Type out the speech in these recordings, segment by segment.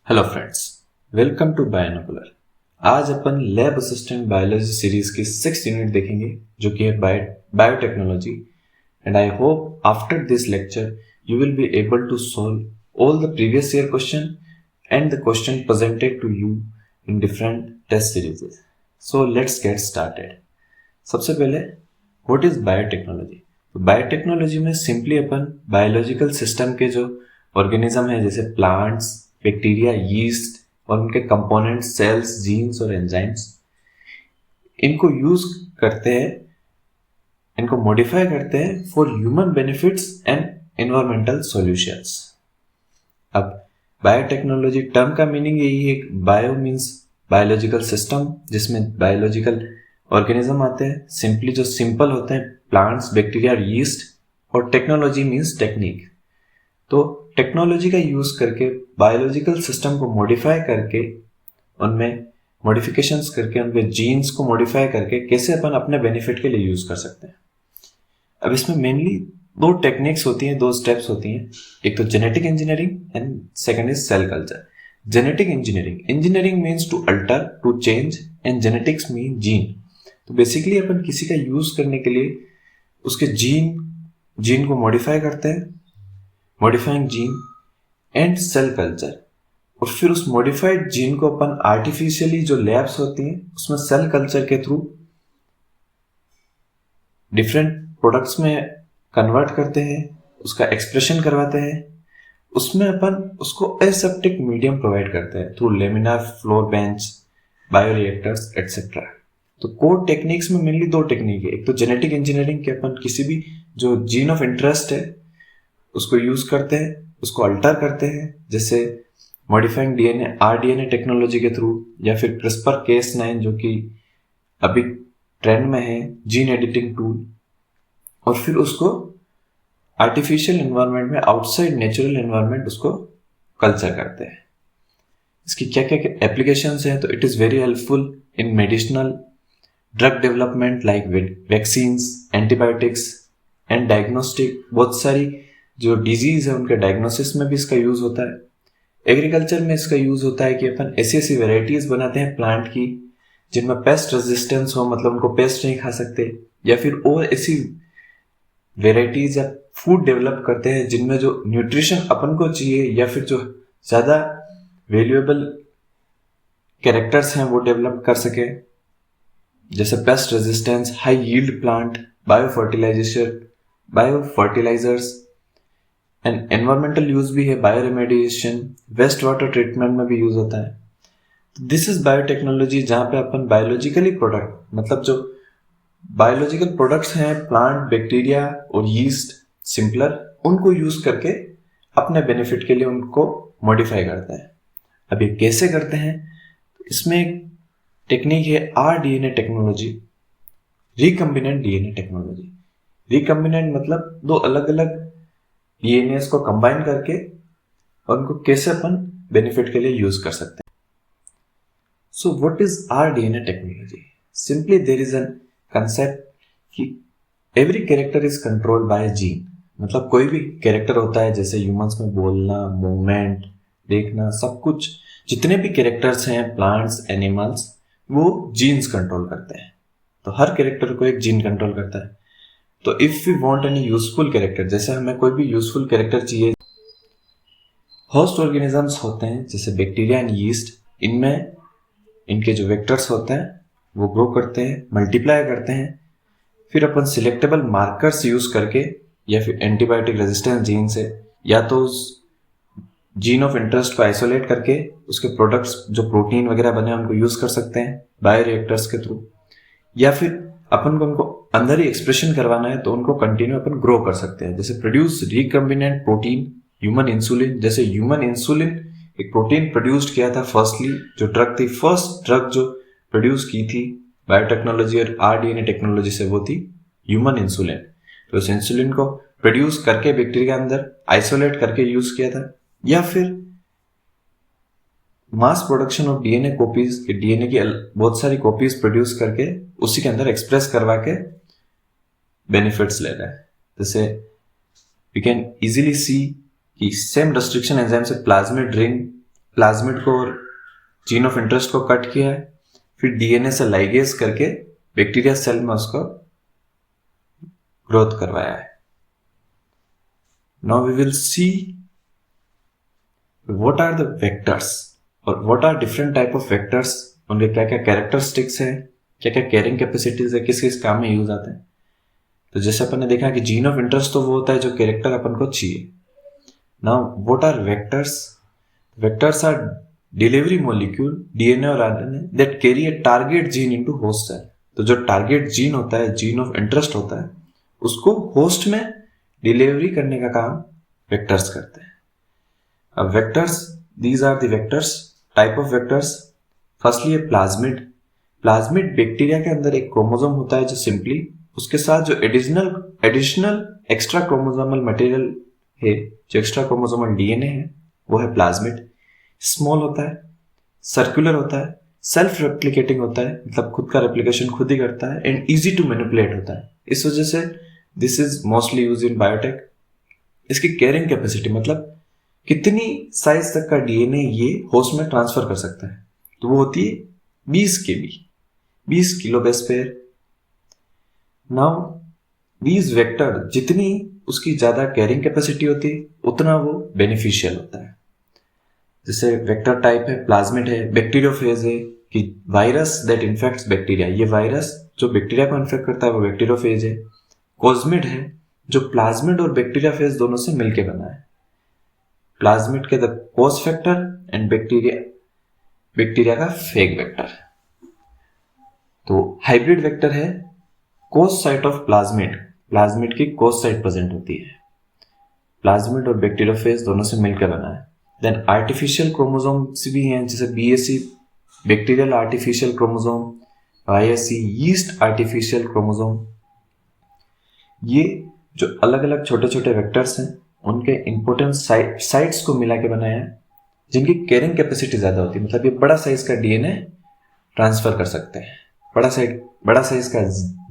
Hello friends, welcome to Bionocular. आज अपन lab assistant biology series की 6th यूनिट देखेंगे जो कि है biotechnology. And I hope after this lecture you will be able to solve all the previous year question and the question presented to you in different test series. So let's get started. सबसे पहले what is biotechnology? तो biotechnology में simply अपन biological system के जो organism है जैसे plants, bacteria, yeast और उनके कंपोनेंट्स, सेल्स, जीन्स और एंजाइम्स, इनको यूज करते हैं, इनको मॉडिफाई करते हैं for human benefits and environmental solutions. अब बायोटेक्नोलॉजी टर्म का मीनिंग यही है। बायो मीन्स बायोलॉजिकल सिस्टम जिसमें बायोलॉजिकल ऑर्गेनिज्म आते हैं, सिंपली जो सिंपल होते हैं प्लांट्स, बैक्टीरिया, यीस्ट, और टेक्नोलॉजी मीन्स टेक्निक। तो टेक्नोलॉजी का यूज करके बायोलॉजिकल सिस्टम को मॉडिफाई करके, उनमें मॉडिफिकेशंस करके, उनके जीन्स को मॉडिफाई करके कैसे अपन अपने बेनिफिट के लिए यूज कर सकते हैं। अब इसमें मेनली दो टेक्निक्स होती हैं, दो स्टेप्स होती हैं। एक तो genetic engineering and second is cell culture. Genetic engineering means to alter, to change, and genetics mean gene. तो बेसिकली अपन किसी का यूज करने के लिए उसके जीन को मॉडिफाई करते हैं, modifying gene, and cell culture. और फिर उस मॉडिफाइड जीन को अपन आर्टिफिशियली जो लैब्स होती हैं उसमें सेल कल्चर के थ्रू डिफरेंट प्रोडक्ट्स में कन्वर्ट करते हैं, उसका एक्सप्रेशन करवाते हैं। उसमें अपन उसको एसेप्टिक मीडियम प्रोवाइड करते हैं through laminar floor bench, bioreactors etcetera. तो कोर टेक्निक्स में मेनली दो टेक्निक है। एक तो जेनेटिक इंजीनियरिंग के अपन किसी भी जो जीन ऑफ इंटरेस्ट है उसको यूज करते हैं, उसको अल्टर करते हैं, जैसे मॉडिफाइंग डीएनए, आरडीएनए टेक्नोलॉजी के थ्रू, या फिर क्रिस्पर Cas9 जो कि अभी ट्रेंड में है, जीन एडिटिंग टूल। और फिर उसको आर्टिफिशियल एनवायरनमेंट में, आउटसाइड नेचुरल एनवायरनमेंट, उसको कल्चर करते हैं। इसकी क्या क्या एप्लीकेशंस हैं? तो it is very helpful in medicinal drug development like vaccines, antibiotics and diagnostic. बहुत सारी जो डिजीज है उनके डायग्नोसिस में भी इसका यूज होता है। एग्रीकल्चर में इसका यूज होता है कि अपन ऐसी ऐसी वेराइटीज बनाते हैं प्लांट की जिनमें पेस्ट रेजिस्टेंस हो, मतलब उनको पेस्ट नहीं खा सकते, या फिर और ऐसी वेराइटीज या फूड डेवलप करते हैं जिनमें जो न्यूट्रिशन अपन को चाहिए या फिर जो ज्यादा वैल्यूएबल कैरेक्टर्स हैं वो डेवलप कर सके, जैसे pest resistance, high yield plant, biofertilizers and environmental use भी है, बायोरेमेडिएशन, वेस्ट वाटर ट्रीटमेंट में भी यूज होता है। दिस इज बायोटेक्नोलॉजी, जहां पे अपन बायोलॉजिकली प्रोडक्ट, मतलब जो बायोलॉजिकल प्रोडक्ट्स हैं प्लांट, बैक्टीरिया और यीस्ट, सिंपलर, उनको यूज करके अपने बेनिफिट के लिए उनको मॉडिफाई करते हैं। अब ये कैसे करते हैं? इसमें एक टेक्निक है rDNA technology, recombinant DNA technology. Recombinant मतलब दो अलग अलग डीएनए को कंबाइन करके और उनको कैसे अपन बेनिफिट के लिए यूज कर सकते हैं। So what is rDNA technology? Simply there is an concept कि every character is controlled by gene. मतलब कोई भी कैरेक्टर होता है, जैसे ह्यूमंस में बोलना, मूवमेंट, देखना, सब कुछ, जितने भी कैरेक्टर्स हैं, प्लांट्स, एनिमल्स, वो जीन्स कंट्रोल करते हैं। तो हर कैरेक्टर को एक जीन कंट्रोल करता है। तो if we want any useful character, जैसे हमें कोई भी यूजफुल कैरेक्टर चाहिए, होस्ट ऑर्गेनिजम्स होते हैं जैसे बैक्टीरिया एंड यीस्ट, इनमें इनके जो वेक्टर्स होते हैं वो ग्रो करते हैं, मल्टीप्लाई करते हैं। फिर अपन सिलेक्टेबल मार्कर्स यूज करके, या फिर एंटीबायोटिक रेजिस्टेंस जीन से, या तो उस जीन ऑफ इंटरेस्ट को आइसोलेट करके उसके प्रोडक्ट्स जो प्रोटीन वगैरह बने उनको यूज कर सकते हैं बायोरिएक्टर्स के थ्रू, या फिर अपन को उनको अंदर ही एक्सप्रेशन करवाना है तो उनको कंटिन्यू अपन ग्रो कर सकते हैं। जैसे produce recombinant protein, human insulin. जैसे ह्यूमन इंसुलिन एक प्रोटीन प्रोड्यूस किया था फर्स्टली, जो ड्रग थी, फर्स्ट ड्रग जो प्रोड्यूस की थी बायोटेक्नोलॉजी और आरडीएनए टेक्नोलॉजी से, वो थी ह्यूमन इंसुलिन। तो उस इंसुलिन को प्रोड्यूस करके बैक्टीरिया के अंदर आइसोलेट करके यूज किया था, या फिर mass production of DNA copies, DNA की बहुत सारी कॉपीज प्रोड्यूस करके उसी के अंदर एक्सप्रेस करवा के बेनिफिट्स ले रहा है। जैसे वी कैन इजीली सी कि सेम रेस्ट्रिक्शन एंजाइम से प्लाज्मिड रिंग प्लाज्मिड को और जीन ऑफ इंटरेस्ट को कट किया है, फिर डीएनए से लाइगेज करके बैक्टीरिया सेल में उसको ग्रोथ करवाया है। Now we will see what are the vectors और what are different type of vectors, उनके क्या क्या कैरेक्टरिस्टिक्स है, क्या क्या कैरिंग कैपेसिटीज है, किस किस काम में यूज आते हैं। तो जैसे अपन ने देखा कि जीन ऑफ इंटरेस्ट तो वो होता है जो कैरेक्टर अपन को चाहिए। Now what are vectors? Vectors are delivery molecule, DNA और RNA that carry a target gene into host cell. तो जो टारगेट जीन होता है, जीन ऑफ इंटरेस्ट होता है, उसको होस्ट में डिलीवरी करने का काम वेक्टर्स करते हैं। अब vectors, these are the vectors, type of vectors. Firstly है प्लाज्मिड। प्लाज्मिड बैक्टीरिया के अंदर एक क्रोमोसोम होता है जो सिंपली, उसके साथ जो एडिशनल एक्स्ट्रा क्रोमोसोमल मटेरियल है, जो एक्स्ट्रा क्रोमोसोमल डीएनए है, वो है प्लाज्मिड। स्मॉल होता है, सर्कुलर होता है, सेल्फ रेप्लिकेटिंग होता है, मतलब खुद का रेप्लिकेशन खुद ही करता है, एंड इजी टू मैनिपुलेट होता है। इस वजह से this is mostly use in biotech. इसकी कैरिंग कैपेसिटी, मतलब कितनी साइज तक का डीएनए ये होस्ट में ट्रांसफर कर सकता है, तो वो होती है 20 kb, 20 kilo base pair. Now these vector, जितनी उसकी ज्यादा कैरिंग कैपेसिटी होती है उतना वो बेनिफिशियल होता है। जैसे वेक्टर टाइप है, प्लाज्मिड है, बैक्टीरियोफेज है कि वायरस दैट इन्फेक्ट्स बैक्टीरिया, ये वायरस जो बैक्टीरिया को इन्फेक्ट करता है वो बैक्टीरियोफेज है। कोज्मिड है जो प्लाज्मिड और बैक्टीरियाफेज दोनों से मिलके बना है। प्लाज्मिड के the cos factor and bacteria का फेक वेक्टर। तो हाइब्रिड वेक्टर है कोस साइट ऑफ प्लाज्मिड, प्लाज्मिड की कोस साइट प्रेजेंट होती है। प्लाज्मिड और बैक्टीरियोफेज दोनों से मिलकर बना है। देन आर्टिफिशियल क्रोमोसोम्स भी हैं, जैसे BSc bacterial artificial chromosome, ISC yeast artificial chromosome. ये जो अलग अलग छोटे छोटे वेक्टर्स हैं उनके इंपॉर्टेंट साइट्स को मिला के बनाया है, जिनकी कैरिंग कैपेसिटी ज्यादा होती है। मतलब ये बड़ा साइज का डीएनए ट्रांसफर कर सकते हैं, बड़ा साइज का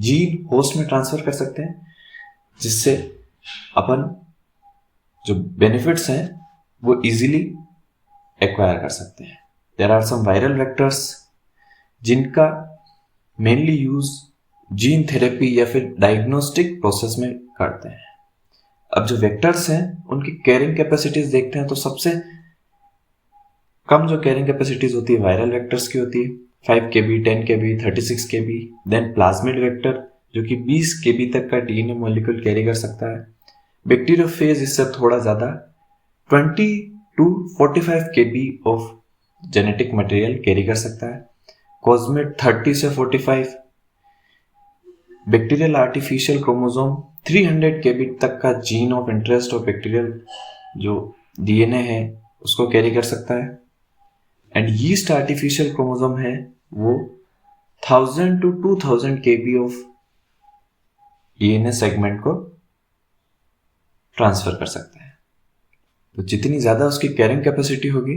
जीन होस्ट में ट्रांसफर कर सकते हैं, जिससे अपन जो बेनिफिट्स हैं वो इजीली एक्वायर कर सकते हैं। There are some viral vectors जिनका मेनली यूज जीन थेरेपी या फिर डायग्नोस्टिक प्रोसेस में करते हैं। अब जो वेक्टर्स हैं उनकी कैरिंग कैपेसिटीज देखते हैं, तो सबसे कम जो कैरिंग कैपेसिटीज होती है वायरल वेक्टर्स की होती है, 5 kb, 10 kb, 36 kb। Then plasmid vector जो कि 20 kb तक का डीएनए मॉलिक्यूल कैरी कर सकता है। बैक्टीरियोफेज इससे थोड़ा ज्यादा 20 to 45 kb of genetic material carry कर सकता है। कोज्मिड 30 से 45। बैक्टीरियल आर्टिफिशियल क्रोमोसोम 300 kb तक का जीन ऑफ इंटरेस्ट और बैक्टीरियल जो डीएनए है उसको कैरी कर सकता है। एंड यीस्ट आर्टिफिशियल क्रोमोसोम है वो 1000 to 2000 kb of DNA segment को ट्रांसफर कर सकता है। तो जितनी ज्यादा उसकी कैरिंग कैपेसिटी होगी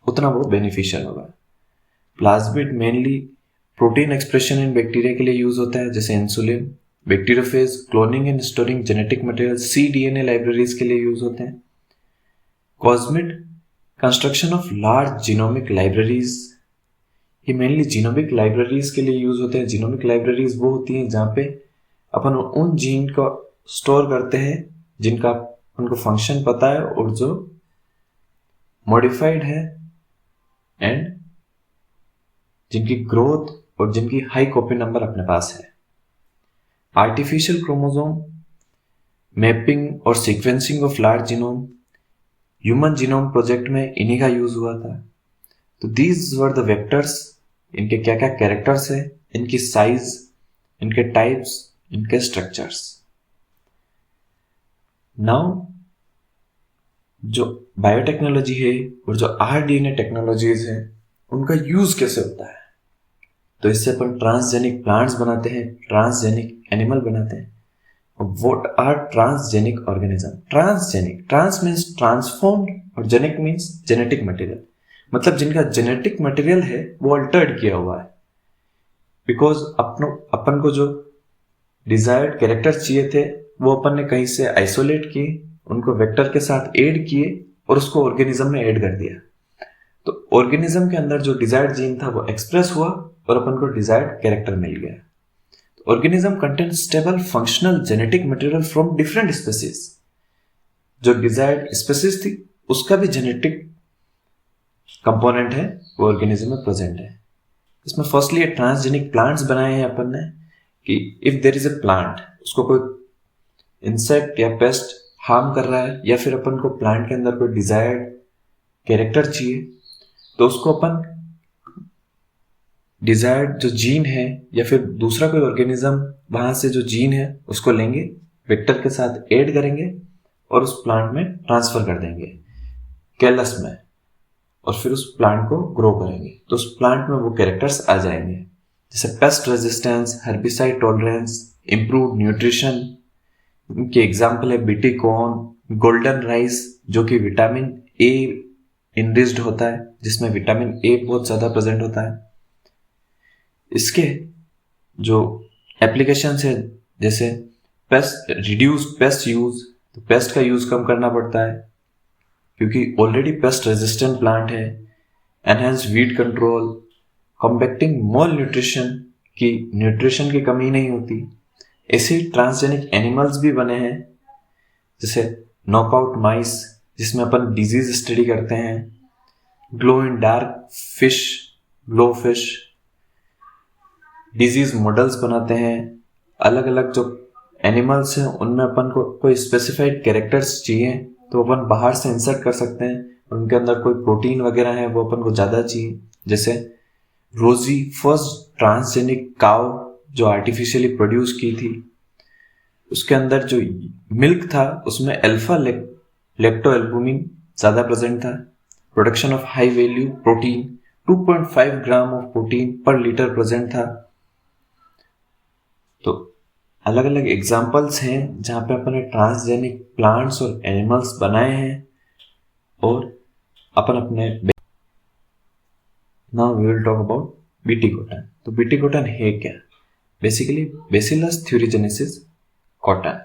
उतना वो बेनिफिशियल होगा। Plasmid mainly protein expression in bacteria के लिए यूज होता है, जैसे इंसुलिन। Bacteriophage cloning and storing genetic material cDNA libraries के लिए यूज होते हैं। Cosmid construction of large genomic libraries, ये मेनली जीनोमिक लाइब्रेरीज के लिए यूज होते हैं। जीनोमिक लाइब्रेरीज वो होती हैं जहाँ पे अपन उन जीन को स्टोर करते हैं जिनका उनको फंक्शन पता है और जो मॉडिफाइड है एंड जिनकी ग्रोथ और जिनकी हाई कॉपी नंबर अपने पास है। आर्टिफिशियल क्रोमोसोम मैपिंग और sequencing of large genome, human genome project में इन्हीं का यूज हुआ था। तो दीज वर द वेक्टर्स, इनके क्या क्या कैरेक्टर्स है, इनकी साइज, इनके टाइप्स, इनके स्ट्रक्चर्स। नाउ जो बायोटेक्नोलॉजी है और जो RDNA टेक्नोलॉजीज है उनका यूज कैसे होता है, तो इससे अपन ट्रांसजेनिक प्लांट्स बनाते हैं, ट्रांसजेनिक एनिमल बनाते हैं। What are transgenic organism? Transgenic, trans means transformed और जेनिक मीन्स जेनेटिक मटेरियल, मतलब जिनका जेनेटिक मटेरियल है वो अल्टर्ड किया हुआ है। बिकॉज अपन को जो डिजायर्ड कैरेक्टर चाहिए थे वो अपन ने कहीं से आइसोलेट किए, उनको वेक्टर के साथ ऐड किए और उसको ऑर्गेनिज्म में ऐड कर दिया। तो ऑर्गेनिज्म के अंदर जो डिजायर्ड जीन था वो एक्सप्रेस हुआ और अपन को डिजायर्ड कैरेक्टर मिल गया। Organism contain stable functional genetic material from different species. जो डिजायर्ड स्पेसीज थी उसका भी जेनेटिक कंपोनेंट है वो ऑर्गेनिज्म में प्रेजेंट है। इसमें फर्स्टली ट्रांसजेनिक प्लांट्स बनाए हैं अपन ने कि if there is a plant, उसको कोई इंसेक्ट या पेस्ट हार्म कर रहा है या फिर अपन को प्लांट के अंदर कोई डिजायर्ड कैरेक्टर चाहिए, तो उसको अपन डिजायर्ड जो जीन है या फिर दूसरा कोई ऑर्गेनिज्म वहां से जो जीन है उसको लेंगे, वेक्टर के साथ ऐड करेंगे और उस प्लांट में ट्रांसफर कर देंगे कैलस में, और फिर उस प्लांट को ग्रो करेंगे। तो उस प्लांट में वो कैरेक्टर्स आ जाएंगे, जैसे pest resistance, herbicide tolerance, improved nutrition. इनके एग्जाम्पल है बीटी कॉर्न, गोल्डन राइस जो कि विटामिन ए इनरिच्ड होता है, जिसमें विटामिन ए बहुत ज्यादा प्रेजेंट होता है। इसके जो एप्लीकेशंस है जैसे पेस्ट रिड्यूस पेस्ट यूज, तो पेस्ट का यूज कम करना पड़ता है क्योंकि ऑलरेडी पेस्ट रेजिस्टेंट प्लांट है। एनहेंस्ड वीट कंट्रोल, कॉम्बैक्टिंग मोल न्यूट्रिशन की न्यूट्रिशन की कमी नहीं होती। ऐसे ट्रांसजेनिक एनिमल्स भी बने हैं जैसे नॉकआउट माइस जिसमें अपन डिजीज स्टडी करते हैं, glow in dark fish, glow fish, disease models बनाते हैं। अलग अलग जो एनिमल्स हैं उनमें अपन को कोई स्पेसिफाइड कैरेक्टर्स चाहिए तो अपन बाहर से इंसर्ट कर सकते हैं, उनके अंदर कोई प्रोटीन वगैरह है वो अपन को ज़्यादा चाहिए। जैसे रोजी फर्स्ट ट्रांसजेनिक काउ जो आर्टिफिशियली प्रोड्यूस की थी, उसके अंदर जो मिल्क था उसमें अल्फा लेक्टोएल्बुमिन ज़्यादा प्रेजेंट था। Production of high value protein, 2.5 gram of protein पर लीटर प्रेजेंट था। तो अलग अलग एग्जाम्पल्स हैं जहाँ पे अपन ने ट्रांसजेनिक प्लांट्स और एनिमल्स बनाए हैं और अपन अपने। Now we will talk about BT cotton. तो बीटी कॉटन है क्या? Basically bacillus thuringiensis cotton.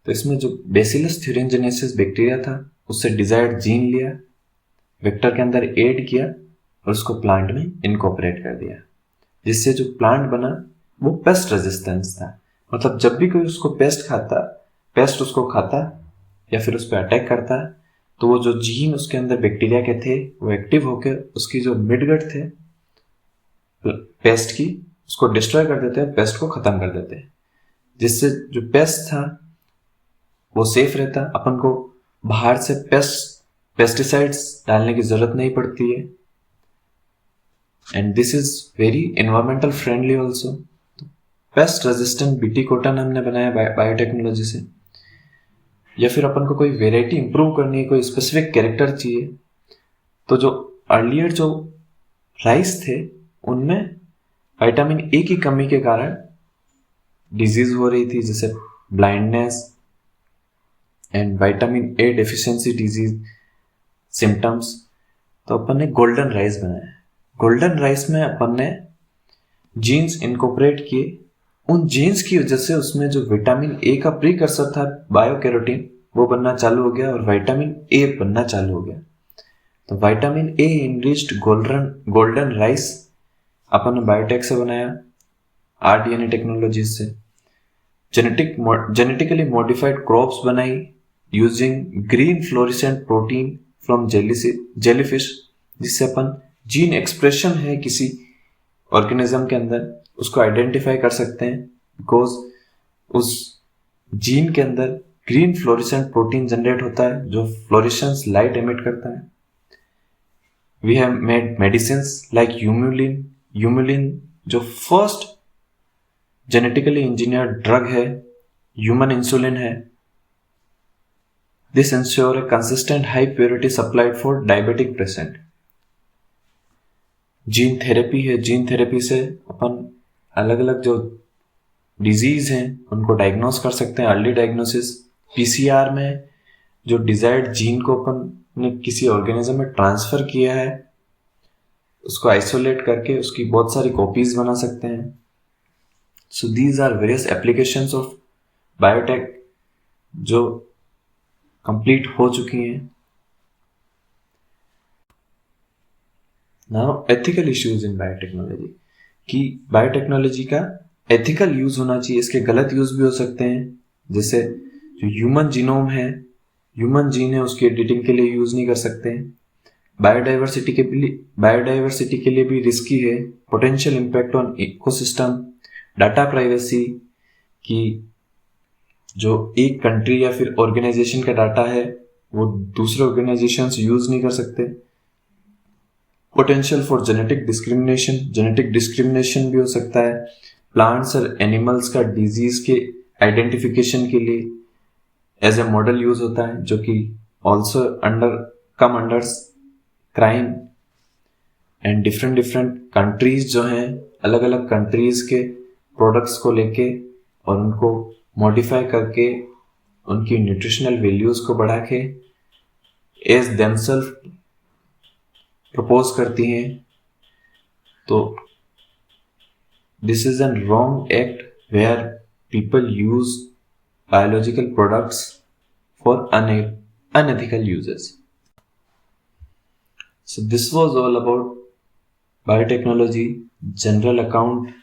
तो इसमें जो बेसिलस थ्यूरिजेनेसिस बैक्टीरिया था उससे डिजायर्ड जीन लिया, वेक्टर के अंदर ऐड किया और उसको प्लांट में इनकॉर्पोरेट कर दिया, जिससे जो प्लांट बना वो पेस्ट रेजिस्टेंस था। मतलब जब भी कोई उसको पेस्ट उसको खाता या फिर उस पर अटैक करता तो वो जो जीन उसके अंदर बैक्टीरिया के थे वो एक्टिव होकर उसकी जो मिडगट थे पेस्ट की उसको डिस्ट्रॉय कर देते हैं, पेस्ट को खत्म कर देते हैं, जिससे जो पेस्ट था वो सेफ रहता। अपन को बाहर से पेस्टिसाइड्स डालने की जरूरत नहीं पड़ती है and this is very environmental friendly also. Pest resistant BT cotton हमने बनाया बायोटेक्नोलॉजी से। या फिर अपन को कोई वेराइटी इंप्रूव करनी है, कोई स्पेसिफिक कैरेक्टर चाहिए, तो जो अर्लियर जो राइस थे उनमें विटामिन ए की कमी के कारण डिजीज हो रही थी, जैसे blindness and vitamin A deficiency disease symptoms. तो अपन ने गोल्डन राइस बनाया। गोल्डन राइस में अपन ने जीन्स इनकॉर्पोरेट किए, उन जीन्स की वजह से उसमें जो विटामिन ए का प्रीकर्सर था बायोकैरोटीन वो बनना चालू हो गया और विटामिन ए बनना चालू हो गया। तो vitamin A enriched golden rice अपन ने बायोटेक से बनाया, आरडीएनए टेक्नोलॉजी से। जेनेटिकली मॉडिफाइड क्रॉप्स बनाई using green fluorescent protein from jellyfish, जिससे अपन जीन एक्सप्रेशन है किसी ऑर्गेनिज्म के अंदर उसको आइडेंटिफाई कर सकते हैं, बिकॉज उस जीन के अंदर ग्रीन फ्लोरिसेंट प्रोटीन जनरेट होता है जो फ्लोरिसेंस लाइट एमिट करता है। We have made medicines like Humulin जो फर्स्ट जेनेटिकली इंजीनियर्ड ड्रग है, ह्यूमन इंसुलिन है। This ensure a consistent high purity supplied for diabetic patient. Gene therapy है, gene therapy से अपन अलग अलग जो डिजीज हैं उनको डायग्नोस कर सकते हैं, अर्ली डायग्नोसिस। पीसीआर में जो डिजायर्ड जीन को अपन ने किसी ऑर्गेनिज्म में ट्रांसफर किया है उसको आइसोलेट करके उसकी बहुत सारी कॉपीज बना सकते हैं। So these are various applications of biotech जो कंप्लीट हो चुकी हैं। Now ethical issues in biotechnology, कि बायोटेक्नोलॉजी का एथिकल यूज होना चाहिए, इसके गलत यूज भी हो सकते हैं। जैसे जो ह्यूमन जीनोम है, ह्यूमन जीन है, उसकी एडिटिंग के लिए यूज नहीं कर सकते हैं। बायोडाइवर्सिटी के लिए भी रिस्की है। Potential impact on ecosystem, data privacy, कि जो एक कंट्री या फिर ऑर्गेनाइजेशन का डाटा है वो दूसरे ऑर्गेनाइजेशंस यूज नहीं कर सकते। पोटेंशियल फॉर जेनेटिक डिस्क्रिमिनेशन भी हो सकता है। प्लांट्स और एनिमल्स का डिजीज के आइडेंटिफिकेशन के लिए एज ए मॉडल यूज होता है, जो कि also under crime. And different countries जो हैं, अलग अलग कंट्रीज के प्रोडक्ट्स को लेके और उनको मॉडिफाई करके उनकी न्यूट्रिशनल वैल्यूज को बढ़ा के एज देमसेल्फ प्रपोज करती हैं। तो this is an wrong act where people use biological products for unethical uses. So this was all about biotechnology, general account,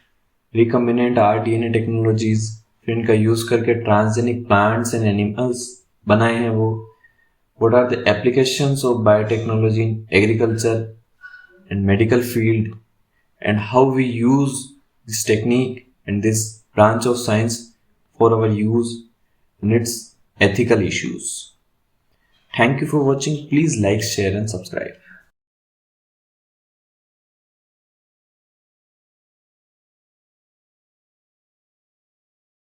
recombinant RNA technologies, फिर इनका यूज करके ट्रांसजेनिक प्लांट्स एंड एनिमल्स बनाए हैं वो। What are the applications of biotechnology in agriculture and medical field, and how we use this technique and this branch of science for our use and its ethical issues. Thank you for watching. Please like, share and subscribe.